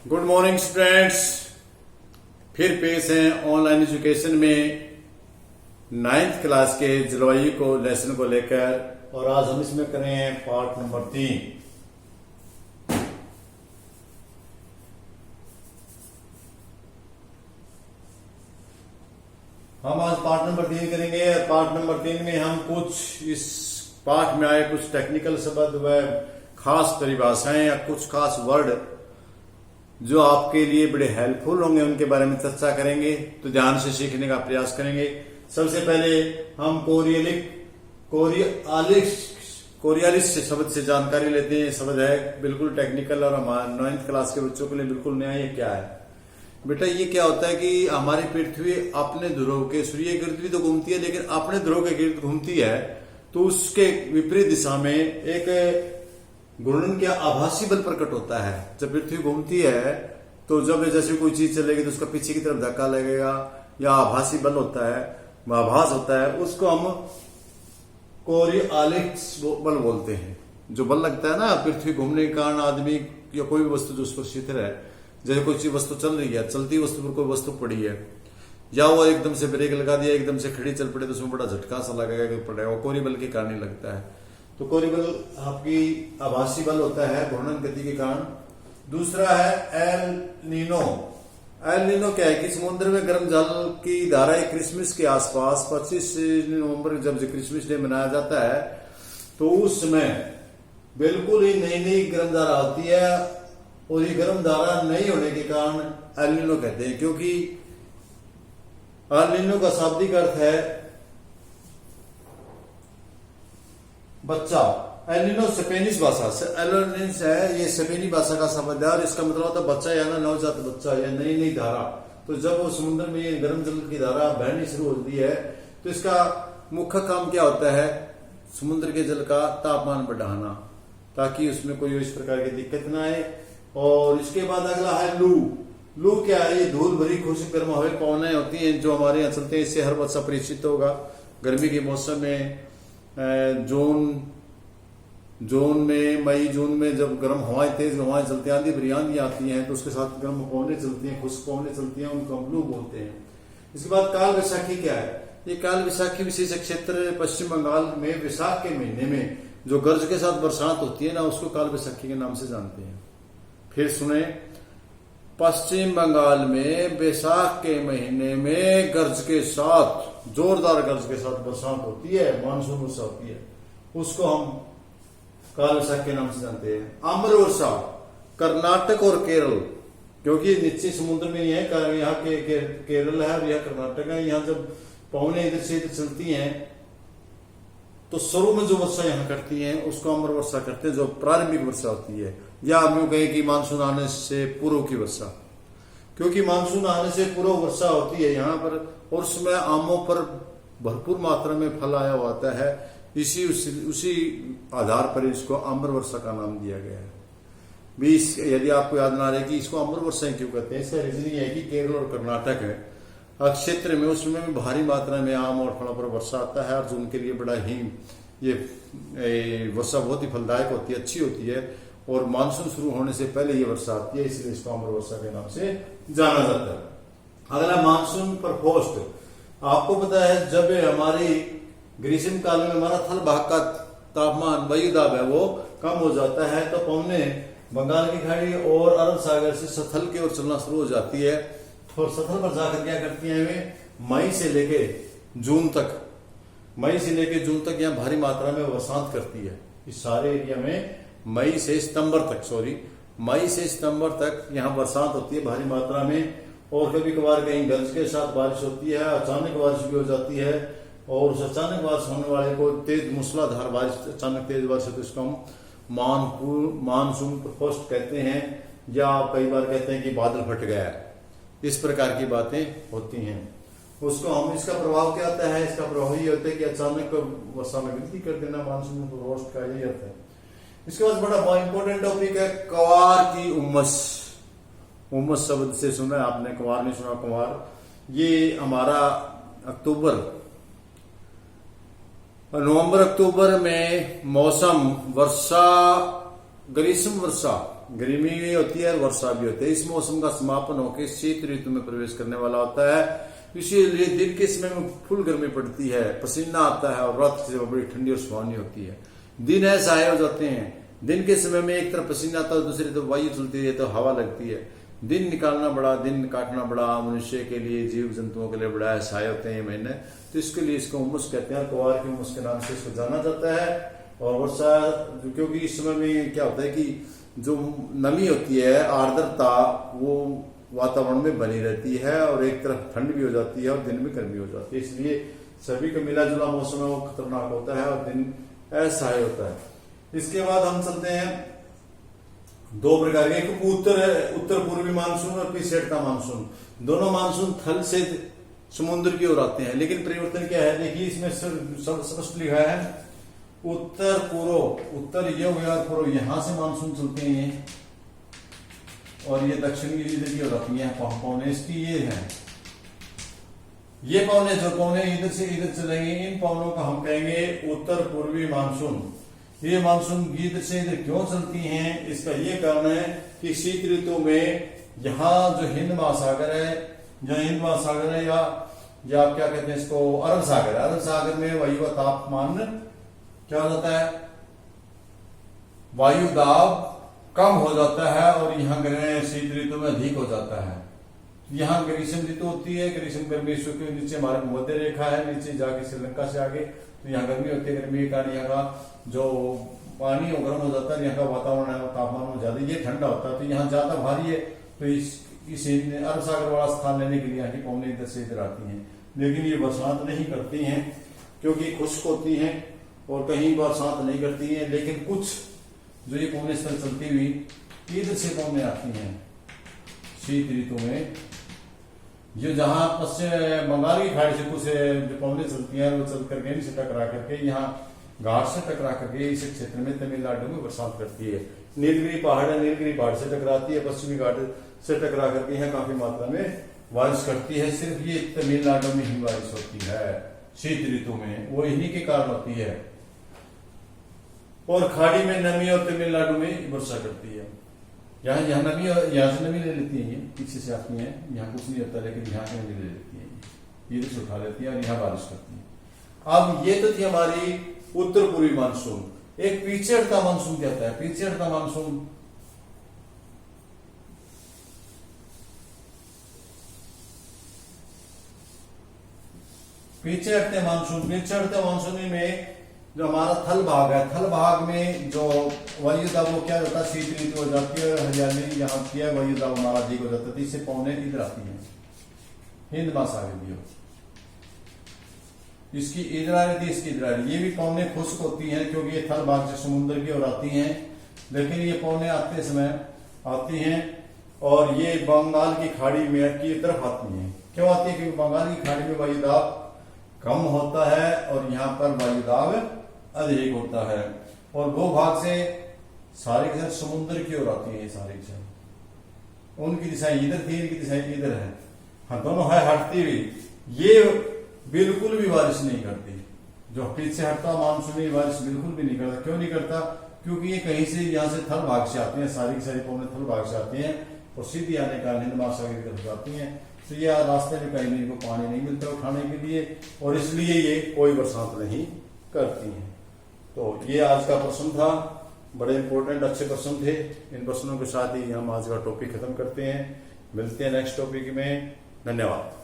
Good morning students. फिर पेश हैं ऑनलाइन एजुकेशन में 9th क्लास के जलवायु को लेसन को लेकर, और आज हम इसमें कर रहे हैं पार्ट नंबर 3। हम आज पार्ट नंबर 3 करेंगे। पार्ट नंबर 3 में हम कुछ इस पाठ में आए कुछ टेक्निकल शब्द व खास परिभाषाएं या कुछ खास वर्ड जो आपके लिए बड़े हेल्पफुल होंगे उनके बारे में चर्चा करेंगे। तो ध्यान से सीखने का प्रयास करेंगे। सबसे पहले हम कोरियालिस से शब्द से जानकारी लेते हैं। शब्द है बिल्कुल टेक्निकल और हमारे 9th क्लास के बच्चों के लिए बिल्कुल नया। ये क्या है बेटा? ये क्या होता है कि हमारी पृथ्वी अपने ध्रुव के सूर्य के गिर्द भी तो घूमती है, लेकिन अपने ध्रुव के गिर्द घूमती है तो उसके विपरीत दिशा में एक घूर्णन के आभासी बल प्रकट होता है। जब पृथ्वी घूमती है तो जब जैसे कोई चीज चलेगी तो उसका पीछे की तरफ धक्का लगेगा या आभासी बल होता है, आभास होता है, उसको हम कोरियालिस बल बोलते हैं। जो बल लगता है ना पृथ्वी घूमने के कारण आदमी या कोई भी वस्तु जो उस पर स्थिर है, जैसे कोई चीज वस्तु चल रही है, चलती वस्तु पर कोई वस्तु पड़ी है या वो एकदम से ब्रेक लगा दिया, एकदम से खड़ी चल पड़े तो उसमें बड़ा झटका सा लगेगा पड़ेगा, वो कोरी बल के कारण ही लगता है। तो कोरी बल आपकी आभासी बल होता है घूर्णन गति के कारण। दूसरा है एल नीनो। एल नीनो क्या है कि समुद्र में गर्म जल की धाराएं क्रिसमस के आसपास 25 नवंबर जब क्रिसमस डे मनाया जाता है तो उस समय बिल्कुल ही नई नई गर्म धारा होती है, और ये गर्म धारा नहीं होने के कारण एल नीनो कहते हैं। क्योंकि एल नीनो का शाब्दिक अर्थ है बच्चा। एलिनो स्पेनिश भाषा से एलोनिस है, ये स्पेनी भाषा का शब्द है और इसका मतलब होता है बच्चा या ना नवजात बच्चा या नई नई धारा। तो जब वो समुद्र में ये गर्म जल की धारा बहनी शुरू होती है तो इसका मुख्य काम क्या होता है? समुद्र के जल का तापमान बढ़ाना ताकि उसमें कोई इस प्रकार की दिक्कत ना आए। और इसके बाद अगला है लू। लू क्या है? ये धूल भरी खुशक गर्म हवा पवनें होती हैं जो हमारे यहाँ चलते हैं। इससे हर बच्चा परिचित होगा। गर्मी के मौसम में जून में मई जून में जब गर्म हवाएं तेज हवाएं चलती हैं, आंधी भरी आंधी आती हैं तो उसके साथ गर्म पवनें चलती हैं, खुश्क पवनें चलती हैं, उनको हम लू बोलते हैं। इसके बाद काल वैशाखी क्या है? ये काल वैशाखी विशेष क्षेत्र पश्चिम बंगाल में वैशाख के महीने में जो गर्ज के साथ बरसात होती है ना, उसको काल वैशाखी के नाम से जानते हैं। फिर सुने, पश्चिम बंगाल में वैशाख के महीने में गर्ज के साथ, जोरदार गर्ज के साथ बरसात होती है, मानसून वर्षा होती है, उसको हम काल वैशाख के नाम से जानते हैं। आम्र वर्षा कर्नाटक और केरल, क्योंकि नीचे समुद्र में ही है, यहाँ के केरल है और यह कर्नाटक है। यहाँ जब पवनें इधर से इधर चलती हैं तो शुरू में जो वर्षा यहाँ करती है उसको आम्र वर्षा करते हैं, जो प्रारंभिक वर्षा होती है। या हम यूं कहें कि मानसून आने से पूर्व की वर्षा, क्योंकि मानसून आने से पूर्व वर्षा होती है यहाँ पर, और उसमें आमों पर भरपूर मात्रा में फल आया हुआ आता है। उसी आधार पर इसको आम्र वर्षा का नाम दिया गया है। यदि आपको याद ना रहे कि इसको आम्र वर्षा क्यों कहते हैं, इसका रीजन ये है कि केरल और कर्नाटक है क्षेत्र में, उसमें भी भारी मात्रा में आम और फलों पर वर्षा आता है, और जो उनके लिए बड़ा ही ये वर्षा बहुत ही फलदायक होती है, अच्छी होती है, और मानसून शुरू होने से पहले ये वर्षा आती है, इसलिए इसको आम्र वर्षा के नाम से जाना जाता है। अगला मानसून प्रकोष्ठ। आपको पता है जब हमारी ग्रीष्म काल में हमारा थल भाग का तापमान वायु दाब है वो कम हो जाता है तो पवनें बंगाल की खाड़ी और अरब सागर से सथल की ओर चलना शुरू हो जाती है, और सथल पर जाकर क्या करती हैं वे मई से लेके जून तक यहाँ भारी मात्रा में बरसात करती है। इस सारे एरिया में मई से सितंबर तक यहाँ बरसात होती है भारी मात्रा में, और कभी कभार कहीं गरज के साथ बारिश होती है, अचानक बारिश भी हो जाती है, और उस अचानक बारिश होने वाले को तेज मूसलाधार बारिश, अचानक तेज बारिश होती है, उसको हम मानसून प्रकोष्ठ कहते हैं, या कई बार कहते हैं कि बादल फट गया। इस प्रकार की बातें होती हैं। उसको हम, इसका प्रभाव क्या होता है? इसका प्रभाव ये होता है कि अचानक वर्षा में वृद्धि कर देना, मानसून प्रकोष्ठ का यही अर्थ है। इसके बाद बड़ा इंपॉर्टेंट टॉपिक है क्वार की उमस। उमस शब्द से सुना है आपने, क्वार नहीं सुना? क्वार ये हमारा नवंबर अक्टूबर में मौसम वर्षा, ग्रीष्म वर्षा गर्मी भी होती है और वर्षा भी होती है। इस मौसम का समापन होकर शीत ऋतु में प्रवेश करने वाला होता है। इसीलिए दिन के समय में फुल गर्मी पड़ती है, पसीना आता है और रात की समय बड़ी ठंडी और सुहानी होती है। दिन ऐसा हो जाते हैं, दिन के समय में एक तरफ पसीना आता है, दूसरी तरफ वायु चलती है तो हवा लगती है। दिन निकालना बड़ा, दिन काटना बड़ा मनुष्य के लिए, जीव जंतुओं के लिए बड़ा असहाय होते हैं महीने। तो इसके लिए इसको उमस कहते हैं, कुवार की उमस के नाम से इसको जाना जाता है। और वर्षा, क्योंकि इस समय में क्या होता है कि जो नमी होती है, आर्द्रता, वो वातावरण में बनी रहती है और एक तरफ ठंड भी हो जाती है और दिन में गर्मी हो जाती है। इसलिए सभी का मिला जुला मौसम है वो खतरनाक होता है और दिन असहाय होता है। इसके बाद हम चलते हैं दो प्रकार के, एक उत्तर पूर्वी मानसून और पीछे का मानसून। दोनों मानसून थल से समुद्र की ओर आते हैं, लेकिन परिवर्तन क्या है देखिए, इसमें स्पष्ट लिखा है उत्तर पूर्व, उत्तर ये हो गया और पूर्व, यहां से मानसून चलते हैं और ये दक्षिण की इधर की ओर आती है। पौने इसकी ये है, ये पौने जो पौने इधर से इधर चलेंगे, इन पौनों का हम कहेंगे उत्तर पूर्वी मानसून। ये मानसून इधर से इधर क्यों चलती हैं, इसका ये कारण है कि शीत ऋतु में यहाँ जो हिंद महासागर है, या क्या कहते हैं इसको, अरब सागर, अरब सागर में वायु का तापमान क्या हो जाता है, वायु दाब कम हो जाता है और यहाँ शीत ऋतु में अधिक हो जाता है। यहाँ ग्रीष्म ऋतु होती है, ग्रीष्म गर्मी के नीचे हमारे मध्य रेखा है, नीचे जाके श्रीलंका से आगे, तो यहाँ गर्मी होती है। गर्मी के कारण यहाँ का जो पानी वो गर्म हो जाता है, यहाँ का वातावरण है तापमान ज्यादा, ये ठंडा होता है, तो यहाँ ज्यादा भारी है। तो इस अरब सागर वाला स्थान लेने के लिए यहाँ की पौने इधर से इधर आती हैं, लेकिन ये बरसात नहीं करती हैं क्योंकि खुश्क होती हैं और कहीं बरसात नहीं करती हैं। लेकिन कुछ जो ये पौने स्थल चलती हुई इधर से पौने आती हैं शीत ऋतु में, जो जहां पश्चिम बंगाल की खाड़ी से कुछ जो पौने चलती हैं वो चल करके इनसे टकरा करके यहाँ घाट से टकरा करके इस क्षेत्र में तमिलनाडु में बरसात करती है। नीलगिरी पहाड़ है, नीलगिरी पहाड़ से टकराती है, पश्चिमी घाट से टकरा करके यहाँ काफी मात्रा में बारिश करती है। सिर्फ ये तमिलनाडु में ही बारिश होती है शीत ऋतु में, वो इन्हीं के कारण होती है। और खाड़ी में नमी और तमिलनाडु में वर्षा करती है। यहाँ नमी, यहाँ से नमी ले लेती है, ये पीछे से आती है, यहाँ कुछ नहीं होता, लेकिन यहाँ से नमी ले लेती है, ये से उठा लेती है और यहाँ बारिश करती है। अब ये तो थी हमारी उत्तर पूर्वी मानसून। एक पीछे हटता मानसून क्या होता है, पीछे हटता मानसून पीछे हटते मानसून में जो हमारा थल भाग है, थल भाग में जो वायु दाब वो क्या होता है, शीत ऋतु हो जाती है, हरियाली यहाँ की है, वायु दाब हमारा अधिक हो जाता है, इससे पौने इधर आती है, हिंद महासागर भी हो, इसकी इधर आ रही थी, इसकी इधर आ रही। ये भी पौने खुश्क होती हैं क्योंकि ये थल भाग से समुद्र की ओर आती हैं, लेकिन ये पौने आते समय आती हैं और ये बंगाल की खाड़ी में की तरफ आती हैं। क्यों आती है, क्योंकि बंगाल की खाड़ी में वायु दाब कम होता है और यहाँ पर वायु दाब अधिक होता है, और वो भाग से सारे के साथ समुद्र की ओर आती है। सारे के साथ उनकी दिशाएं इधर थी, इनकी दिशाएं इधर है, हाँ दोनों है हटती हुई। ये बिल्कुल भी बारिश नहीं करती, जो पीछे हटता मानसून बारिश बिल्कुल भी नहीं करता। क्यों नहीं करता, क्योंकि ये कहीं से यहाँ से थल भाग से आते हैं, सारी की सारी पौने थल भाग से आती हैं और सीधी आने का हिंद महासागर की तरफ जाती हैं। तो ये रास्ते में कहीं इनको पानी नहीं मिलता उठाने के लिए, और इसलिए ये कोई बरसात नहीं करती हैं। तो ये आज का प्रश्न था, बड़े इंपॉर्टेंट अच्छे प्रश्न थे। इन प्रश्नों के साथ ही हम आज का टॉपिक खत्म करते हैं। मिलते हैं नेक्स्ट टॉपिक में। धन्यवाद।